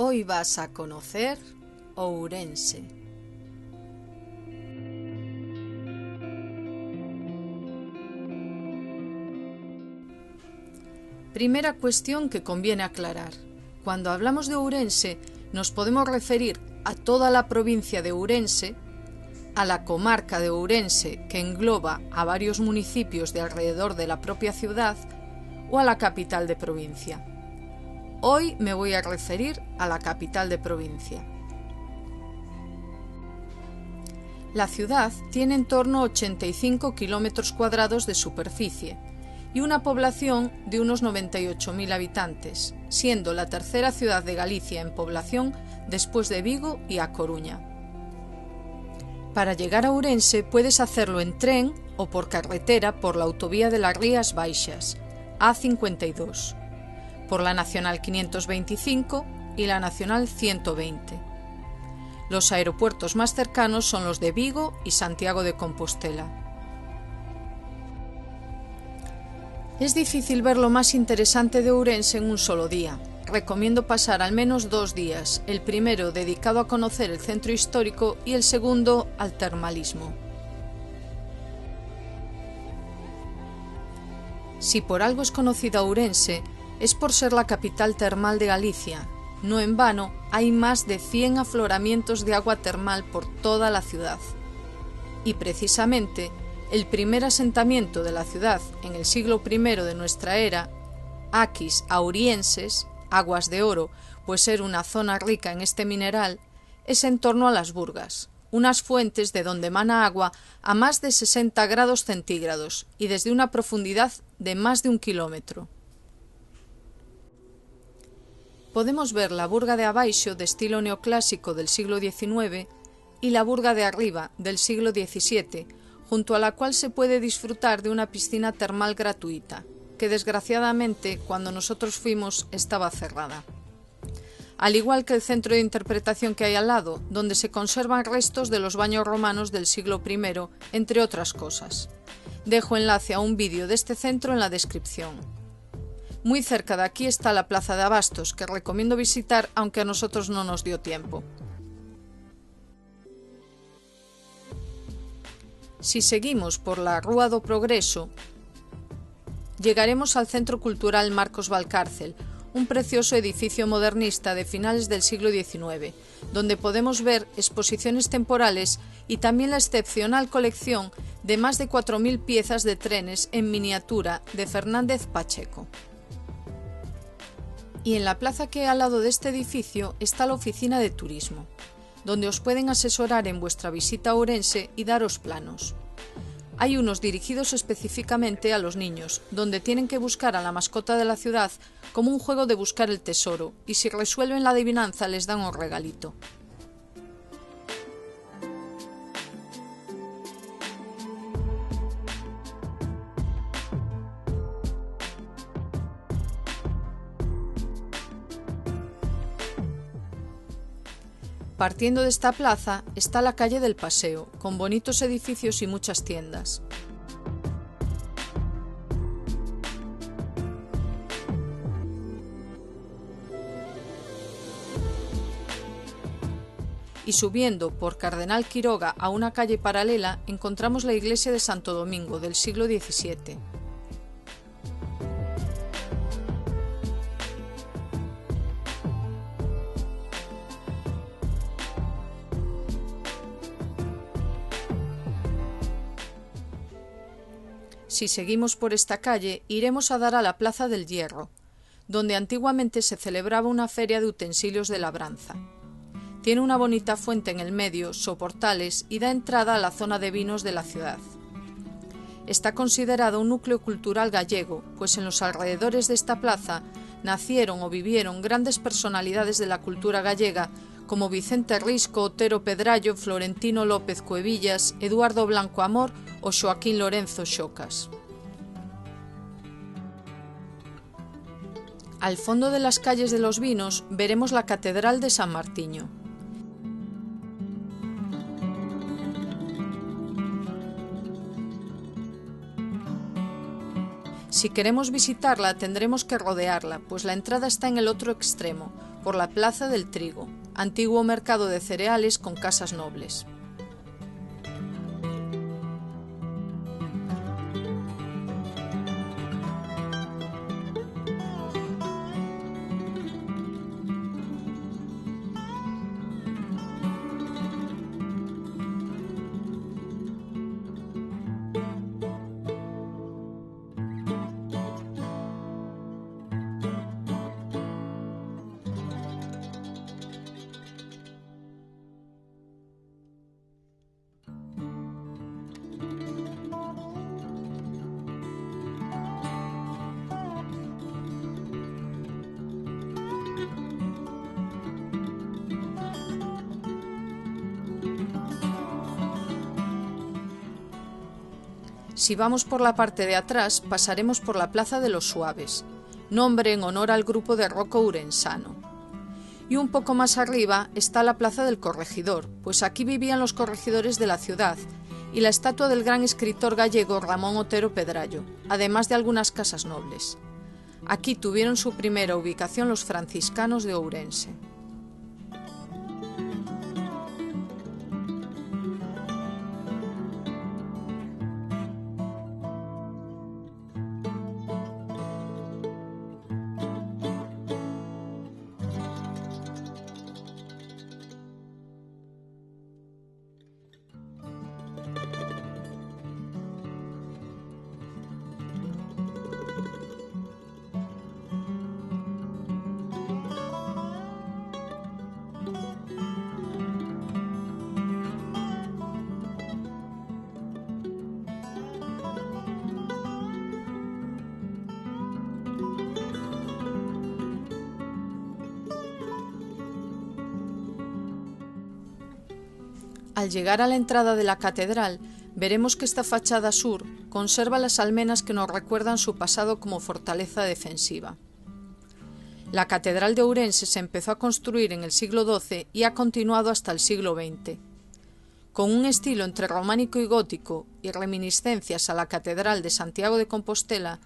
Hoy vas a conocer Ourense. Primera cuestión que conviene aclarar. Cuando hablamos de Ourense, nos podemos referir a toda la provincia de Ourense, a la comarca de Ourense, que engloba a varios municipios de alrededor de la propia ciudad, o a la capital de provincia. Hoy me voy a referir a la capital de provincia. La ciudad tiene en torno a 85 kilómetros cuadrados de superficie y una población de unos 98.000 habitantes, siendo la tercera ciudad de Galicia en población después de Vigo y A Coruña. Para llegar a Ourense puedes hacerlo en tren o por carretera por la autovía de las Rías Baixas, A52, por la Nacional 525 y la Nacional 120. Los aeropuertos más cercanos son los de Vigo y Santiago de Compostela. Es difícil ver lo más interesante de Ourense en un solo día. Recomiendo pasar al menos 2 días, el primero dedicado a conocer el centro histórico y el segundo al termalismo. Si por algo es conocida Ourense, es por ser la capital termal de Galicia. No en vano, hay más de 100 afloramientos de agua termal por toda la ciudad. Y precisamente, el primer asentamiento de la ciudad en el siglo I de nuestra era, Aquis Aurienses, aguas de oro, pues era una zona rica en este mineral, es en torno a las Burgas, unas fuentes de donde emana agua a más de 60 grados centígrados y desde una profundidad de más de 1 kilómetro. Podemos ver la Burga de abaixo de estilo neoclásico del siglo XIX y la Burga de arriba del siglo XVII, junto a la cual se puede disfrutar de una piscina termal gratuita, que desgraciadamente cuando nosotros fuimos estaba cerrada. Al igual que el centro de interpretación que hay al lado, donde se conservan restos de los baños romanos del siglo I, entre otras cosas. Dejo enlace a un vídeo de este centro en la descripción. Muy cerca de aquí está la Plaza de Abastos, que recomiendo visitar aunque a nosotros no nos dio tiempo. Si seguimos por la Rúa do Progreso, llegaremos al Centro Cultural Marcos Valcárcel, un precioso edificio modernista de finales del siglo XIX, donde podemos ver exposiciones temporales y también la excepcional colección de más de 4.000 piezas de trenes en miniatura de Fernández Pacheco. Y en la plaza que hay al lado de este edificio está la oficina de turismo, donde os pueden asesorar en vuestra visita a Ourense y daros planos. Hay unos dirigidos específicamente a los niños, donde tienen que buscar a la mascota de la ciudad como un juego de buscar el tesoro, y si resuelven la adivinanza les dan un regalito. Partiendo de esta plaza está la calle del Paseo, con bonitos edificios y muchas tiendas. Y subiendo por Cardenal Quiroga a una calle paralela encontramos la iglesia de Santo Domingo del siglo XVII. Si seguimos por esta calle, iremos a dar a la Plaza del Hierro, donde antiguamente se celebraba una feria de utensilios de labranza. Tiene una bonita fuente en el medio, soportales y da entrada a la zona de vinos de la ciudad. Está considerado un núcleo cultural gallego, pues en los alrededores de esta plaza nacieron o vivieron grandes personalidades de la cultura gallega como Vicente Risco, Otero Pedrallo, Florentino López Cuevillas, Eduardo Blanco Amor o Xoaquín Lorenzo Xocas. Al fondo de las calles de los vinos veremos la Catedral de San Martiño. Si queremos visitarla tendremos que rodearla, pues la entrada está en el otro extremo, por la Plaza del Trigo, antiguo mercado de cereales con casas nobles. Si vamos por la parte de atrás, pasaremos por la Plaza de los Suaves, nombre en honor al grupo de rock ourensano. Y un poco más arriba está la Plaza del Corregidor, pues aquí vivían los corregidores de la ciudad, y la estatua del gran escritor gallego Ramón Otero Pedrayo, además de algunas casas nobles. Aquí tuvieron su primera ubicación los franciscanos de Ourense. Al llegar a la entrada de la catedral, veremos que esta fachada sur conserva las almenas que nos recuerdan su pasado como fortaleza defensiva. La catedral de Ourense se empezó a construir en el siglo XII y ha continuado hasta el siglo XX. Con un estilo entre románico y gótico y reminiscencias a la catedral de Santiago de Compostela,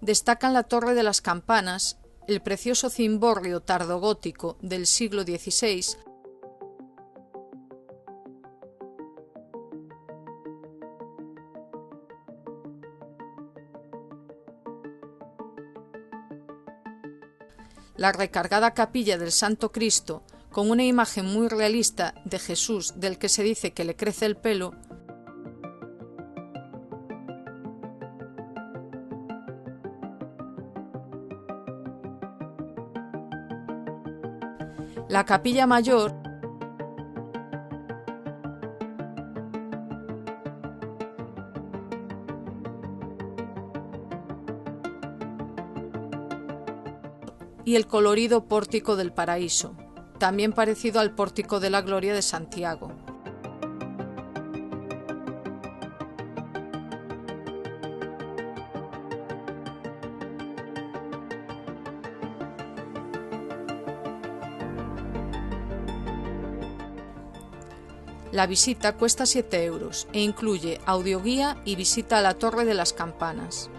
destacan la Torre de las Campanas, el precioso cimborrio tardogótico del siglo XVI, la recargada capilla del Santo Cristo, con una imagen muy realista de Jesús del que se dice que le crece el pelo, la capilla mayor, y el colorido pórtico del Paraíso, también parecido al pórtico de la Gloria de Santiago. La visita cuesta 7 euros e incluye audioguía y visita a la Torre de las Campanas.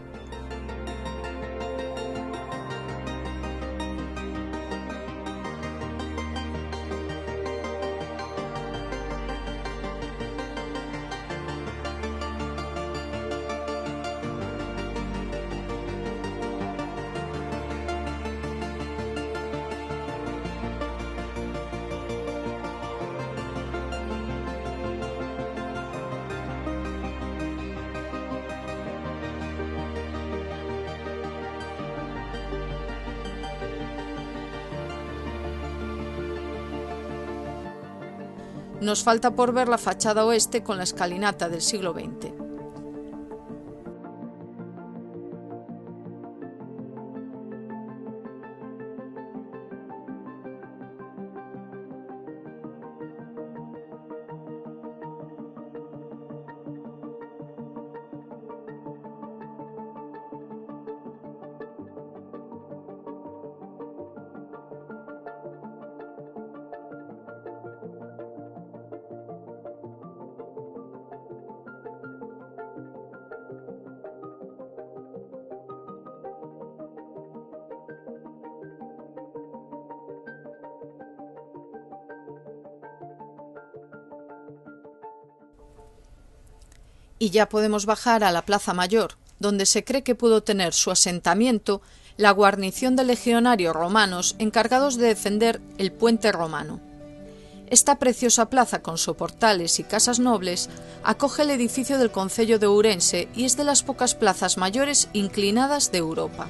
Nos falta por ver la fachada oeste con la escalinata del siglo XX. Y ya podemos bajar a la Plaza Mayor, donde se cree que pudo tener su asentamiento la guarnición de legionarios romanos encargados de defender el puente romano. Esta preciosa plaza con soportales y casas nobles acoge el edificio del concello de Ourense y es de las pocas plazas mayores inclinadas de Europa.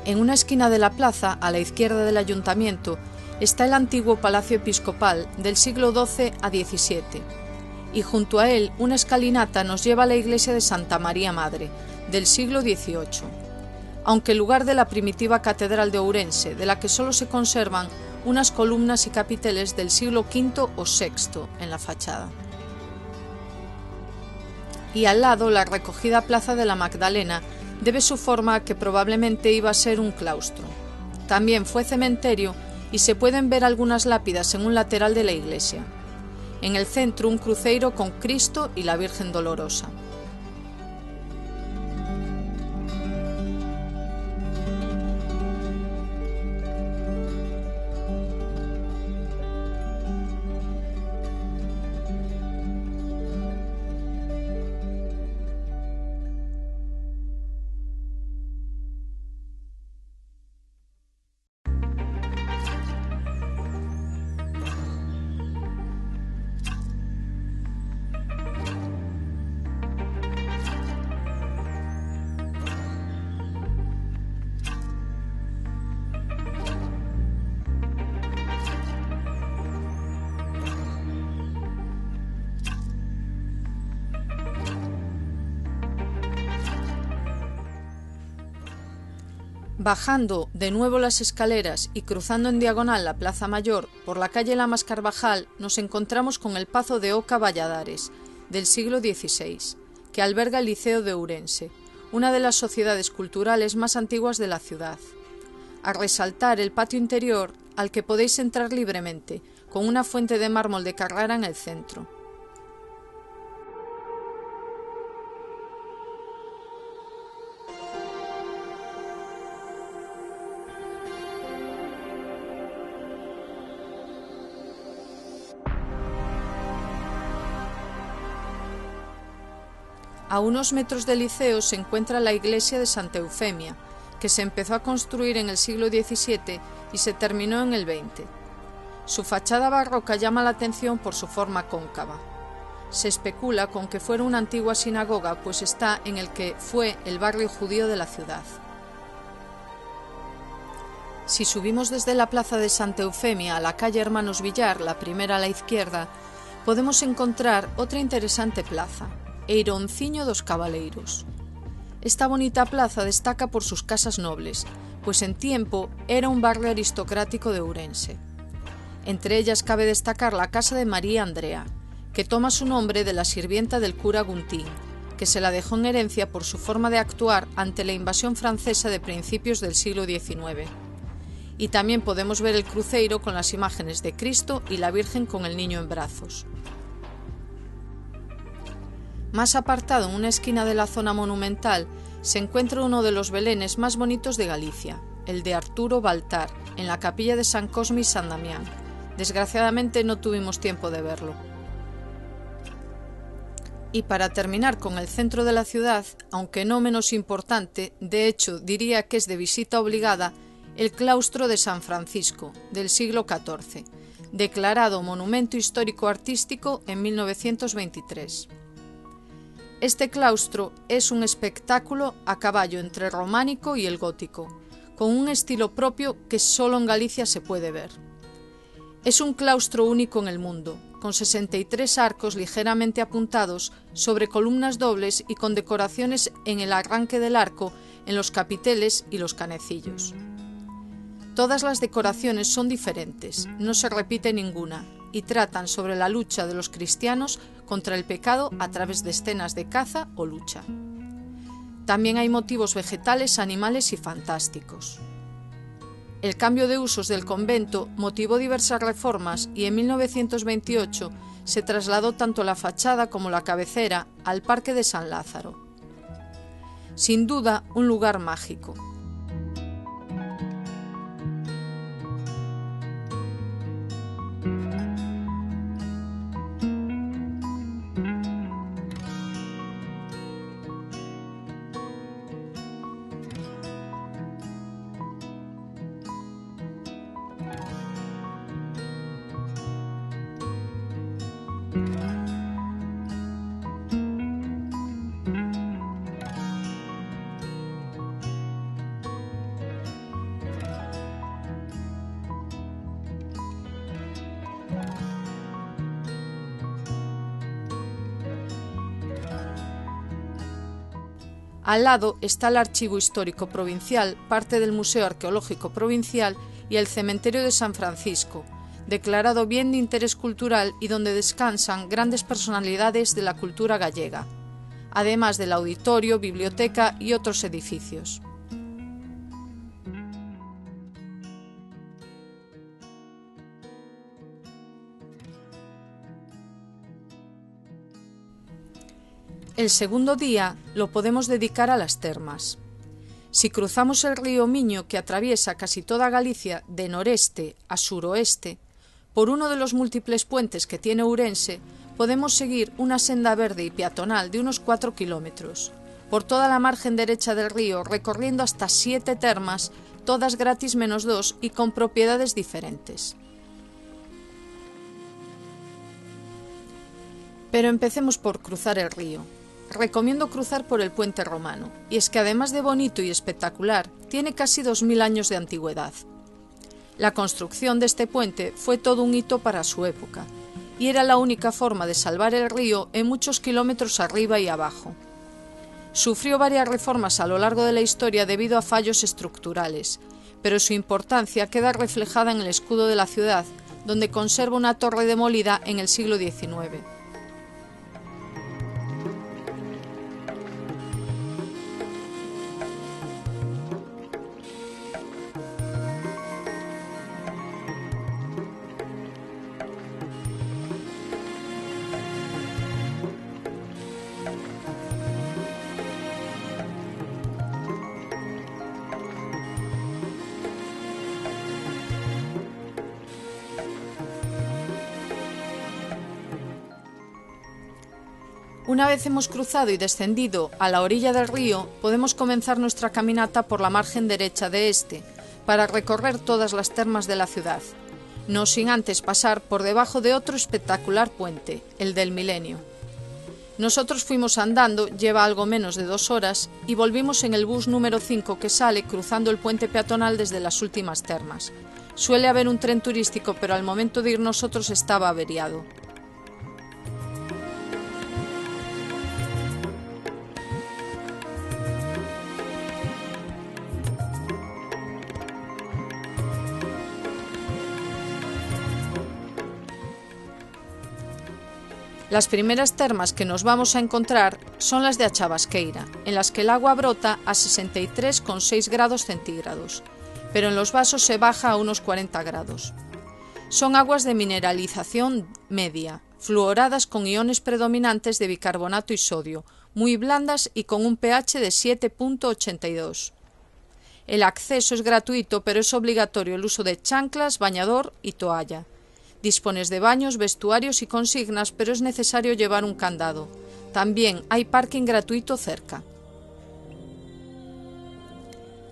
En una esquina de la plaza, a la izquierda del ayuntamiento, está el antiguo palacio episcopal del siglo XII a XVII, y junto a él una escalinata nos lleva a la iglesia de Santa María Madre, del siglo XVIII, aunque lugar de la primitiva catedral de Ourense, de la que solo se conservan unas columnas y capiteles del siglo V o VI en la fachada. Y al lado la recogida plaza de la Magdalena debe su forma a que probablemente iba a ser un claustro. También fue cementerio y se pueden ver algunas lápidas en un lateral de la iglesia. En el centro un cruceiro con Cristo y la Virgen Dolorosa. Bajando de nuevo las escaleras y cruzando en diagonal la Plaza Mayor por la calle Lamas Carvajal, nos encontramos con el Pazo de Oca Valladares, del siglo XVI, que alberga el Liceo de Ourense, una de las sociedades culturales más antiguas de la ciudad. A resaltar el patio interior, al que podéis entrar libremente, con una fuente de mármol de Carrara en el centro. A unos metros del liceo se encuentra la iglesia de Santa Eufemia, que se empezó a construir en el siglo XVII y se terminó en el XX. Su fachada barroca llama la atención por su forma cóncava. Se especula con que fuera una antigua sinagoga, pues está en el que fue el barrio judío de la ciudad. Si subimos desde la plaza de Santa Eufemia a la calle Hermanos Villar, la primera a la izquierda, podemos encontrar otra interesante plaza, Eironciño dos Cabaleiros. Esta bonita plaza destaca por sus casas nobles, pues en tiempo era un barrio aristocrático de Ourense. Entre ellas cabe destacar la casa de María Andrea, que toma su nombre de la sirvienta del cura Guntín, que se la dejó en herencia por su forma de actuar ante la invasión francesa de principios del siglo XIX. Y también podemos ver el cruceiro con las imágenes de Cristo y la Virgen con el niño en brazos. Más apartado, en una esquina de la zona monumental, se encuentra uno de los belenes más bonitos de Galicia, el de Arturo Baltar, en la capilla de San Cosme y San Damián. Desgraciadamente no tuvimos tiempo de verlo. Y para terminar con el centro de la ciudad, aunque no menos importante, de hecho diría que es de visita obligada, el claustro de San Francisco, del siglo XIV, declarado Monumento Histórico Artístico en 1923. Este claustro es un espectáculo a caballo entre el románico y el gótico, con un estilo propio que solo en Galicia se puede ver. Es un claustro único en el mundo, con 63 arcos ligeramente apuntados sobre columnas dobles y con decoraciones en el arranque del arco, en los capiteles y los canecillos. Todas las decoraciones son diferentes, no se repite ninguna, y tratan sobre la lucha de los cristianos contra el pecado a través de escenas de caza o lucha. También hay motivos vegetales, animales y fantásticos. El cambio de usos del convento motivó diversas reformas y en 1928 se trasladó tanto la fachada como la cabecera al Parque de San Lázaro. Sin duda, un lugar mágico. Al lado está el Archivo Histórico Provincial, parte del Museo Arqueológico Provincial y el Cementerio de San Francisco, declarado bien de interés cultural y donde descansan grandes personalidades de la cultura gallega, además del auditorio, biblioteca y otros edificios. El segundo día lo podemos dedicar a las termas. Si cruzamos el río Miño, que atraviesa casi toda Galicia de noreste a suroeste, por uno de los múltiples puentes que tiene Ourense, podemos seguir una senda verde y peatonal de unos 4 kilómetros, por toda la margen derecha del río, recorriendo hasta 7 termas, todas gratis menos 2 y con propiedades diferentes. Pero empecemos por cruzar el río. Recomiendo cruzar por el puente romano, y es que además de bonito y espectacular, tiene casi 2000 años de antigüedad. La construcción de este puente fue todo un hito para su época, y era la única forma de salvar el río en muchos kilómetros arriba y abajo. Sufrió varias reformas a lo largo de la historia debido a fallos estructurales, pero su importancia queda reflejada en el escudo de la ciudad, donde conserva una torre demolida en el siglo XIX. Una vez hemos cruzado y descendido a la orilla del río, podemos comenzar nuestra caminata por la margen derecha de este, para recorrer todas las termas de la ciudad, no sin antes pasar por debajo de otro espectacular puente, el del Milenio. Nosotros fuimos andando, lleva algo menos de 2 horas, y volvimos en el bus número 5 que sale cruzando el puente peatonal desde las últimas termas. Suele haber un tren turístico, pero al momento de ir nosotros estaba averiado. Las primeras termas que nos vamos a encontrar son las de Achabasqueira, en las que el agua brota a 63,6 grados centígrados, pero en los vasos se baja a unos 40 grados. Son aguas de mineralización media, fluoradas con iones predominantes de bicarbonato y sodio, muy blandas y con un pH de 7,82. El acceso es gratuito, pero es obligatorio el uso de chanclas, bañador y toalla. Dispones de baños, vestuarios y consignas, pero es necesario llevar un candado. También hay parking gratuito cerca.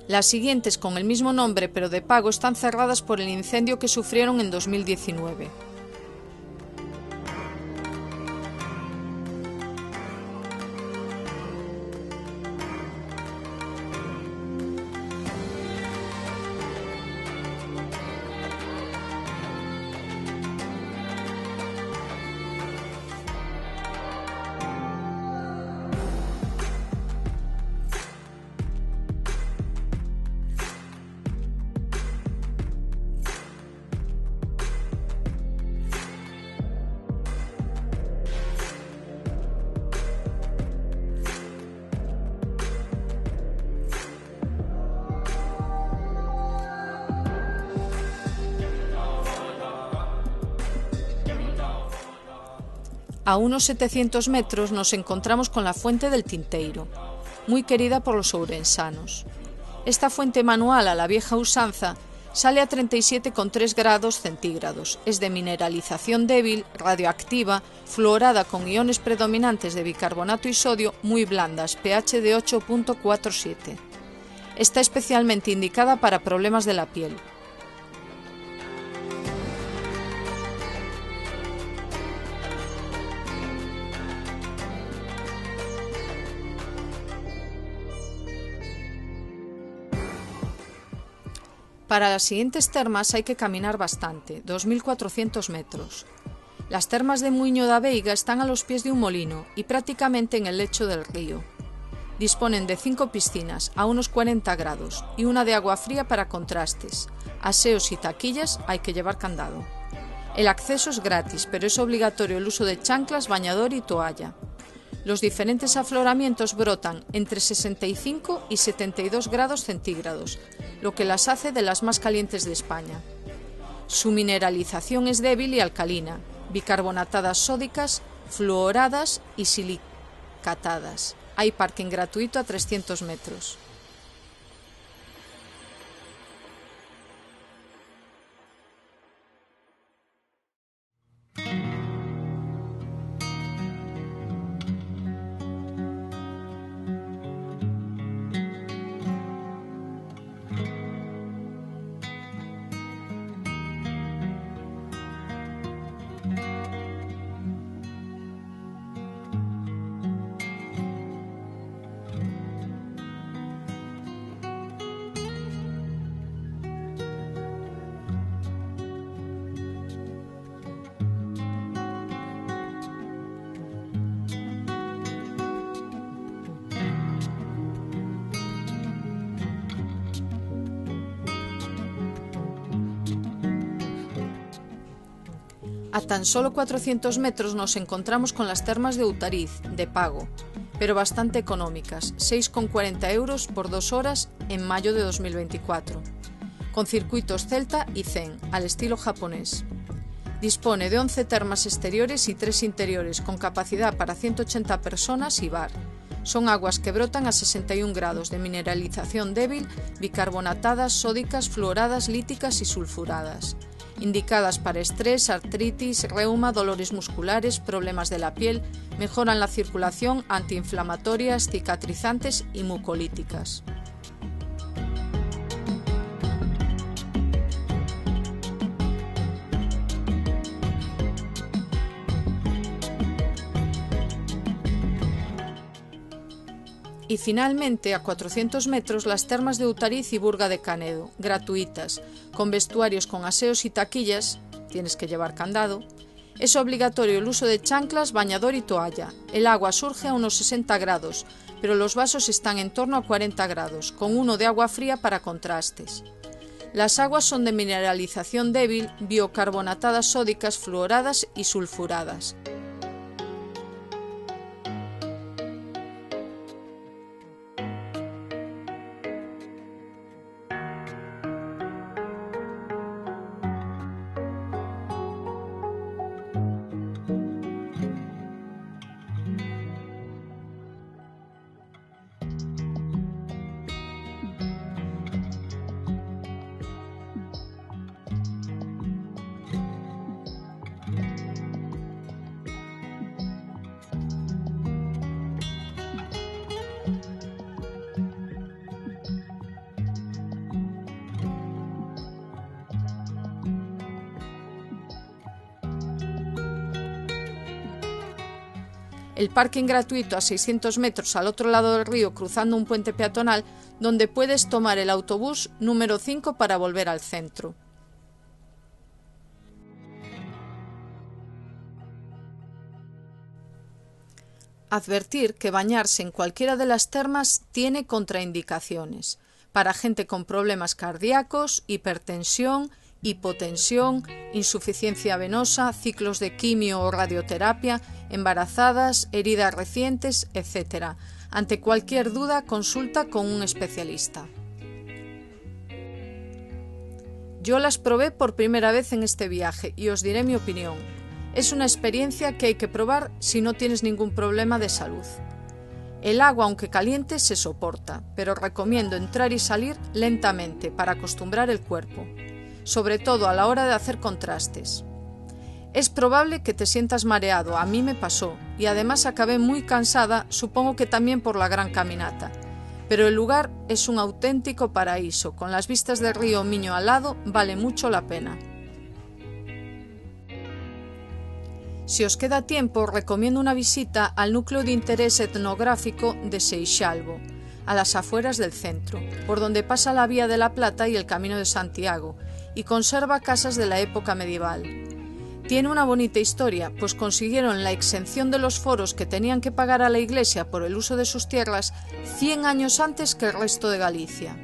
Las siguientes con el mismo nombre pero de pago están cerradas por el incendio que sufrieron en 2019. A unos 700 metros nos encontramos con la Fuente del Tinteiro, muy querida por los ourensanos. Esta fuente manual a la vieja usanza sale a 37,3 grados centígrados, es de mineralización débil, radioactiva, fluorada con iones predominantes de bicarbonato y sodio muy blandas, pH de 8,47. Está especialmente indicada para problemas de la piel. Para las siguientes termas hay que caminar bastante, 2.400 metros. Las termas de Muiño da Veiga están a los pies de un molino y prácticamente en el lecho del río. Disponen de 5 piscinas a unos 40 grados y una de agua fría para contrastes. Aseos y taquillas hay que llevar candado. El acceso es gratis, pero es obligatorio el uso de chanclas, bañador y toalla. Los diferentes afloramientos brotan entre 65 y 72 grados centígrados, lo que las hace de las más calientes de España. Su mineralización es débil y alcalina, bicarbonatadas sódicas, fluoradas y silicatadas. Hay parking gratuito a 300 metros. A tan solo 400 metros nos encontramos con las termas de Outariz, de pago, pero bastante económicas, 6,40 euros por 2 horas en mayo de 2024, con circuitos Celta y Zen, al estilo japonés. Dispone de 11 termas exteriores y 3 interiores, con capacidad para 180 personas y bar. Son aguas que brotan a 61 grados de mineralización débil, bicarbonatadas, sódicas, fluoradas, líticas y sulfuradas. Indicadas para estrés, artritis, reuma, dolores musculares, problemas de la piel, mejoran la circulación, antiinflamatorias, cicatrizantes y mucolíticas. Y finalmente, a 400 metros, las termas de Outariz y Burga de Canedo, gratuitas, con vestuarios con aseos y taquillas, tienes que llevar candado. Es obligatorio el uso de chanclas, bañador y toalla. El agua surge a unos 60 grados, pero los vasos están en torno a 40 grados, con uno de agua fría para contrastes. Las aguas son de mineralización débil, biocarbonatadas sódicas, fluoradas y sulfuradas. El parking gratuito a 600 metros al otro lado del río cruzando un puente peatonal donde puedes tomar el autobús número 5 para volver al centro. Advertir que bañarse en cualquiera de las termas tiene contraindicaciones para gente con problemas cardíacos, hipertensión, hipotensión, insuficiencia venosa, ciclos de quimio o radioterapia, embarazadas, heridas recientes, etc. Ante cualquier duda, consulta con un especialista. Yo las probé por primera vez en este viaje y os diré mi opinión. Es una experiencia que hay que probar si no tienes ningún problema de salud. El agua, aunque caliente, se soporta, pero recomiendo entrar y salir lentamente para acostumbrar el cuerpo, sobre todo a la hora de hacer contrastes. Es probable que te sientas mareado, a mí me pasó, y además acabé muy cansada, supongo que también por la gran caminata. Pero el lugar es un auténtico paraíso, con las vistas del río Miño al lado, vale mucho la pena. Si os queda tiempo, recomiendo una visita al núcleo de interés etnográfico de Seixalbo, a las afueras del centro, por donde pasa la Vía de la Plata y el Camino de Santiago, y conserva casas de la época medieval. Tiene una bonita historia, pues consiguieron la exención de los foros que tenían que pagar a la Iglesia por el uso de sus tierras 100 años antes que el resto de Galicia.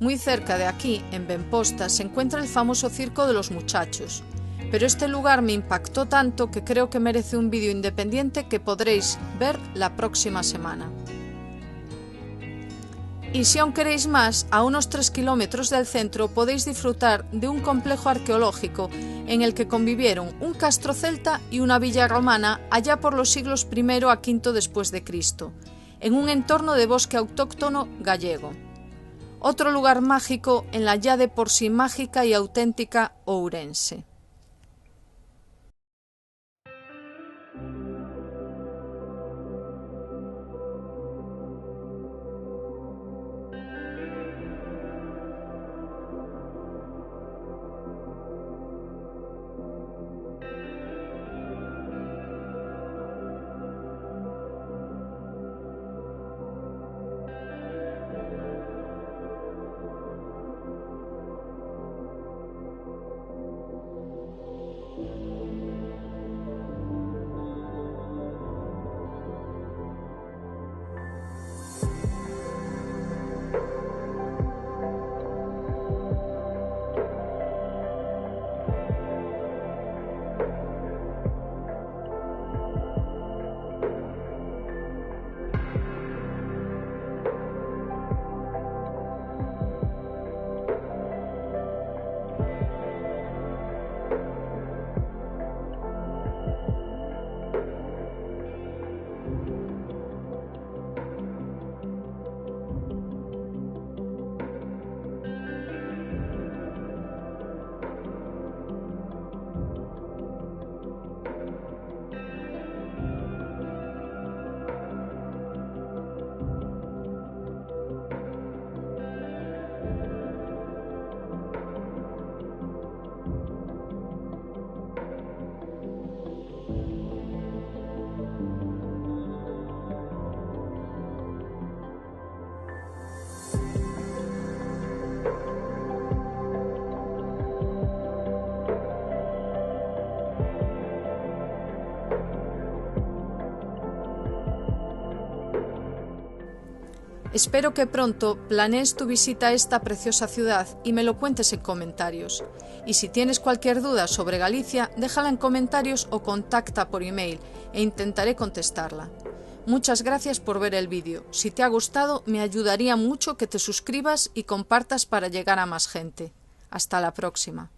Muy cerca de aquí, en Benposta, se encuentra el famoso Circo de los Muchachos, pero este lugar me impactó tanto que creo que merece un vídeo independiente que podréis ver la próxima semana. Y si aún queréis más, a unos 3 kilómetros del centro podéis disfrutar de un complejo arqueológico en el que convivieron un castro celta y una villa romana allá por los siglos I a V después de Cristo, en un entorno de bosque autóctono gallego. Otro lugar mágico en la ya de por sí mágica y auténtica Ourense. Espero que pronto planees tu visita a esta preciosa ciudad y me lo cuentes en comentarios. Y si tienes cualquier duda sobre Galicia, déjala en comentarios o contacta por email e intentaré contestarla. Muchas gracias por ver el vídeo. Si te ha gustado, me ayudaría mucho que te suscribas y compartas para llegar a más gente. Hasta la próxima.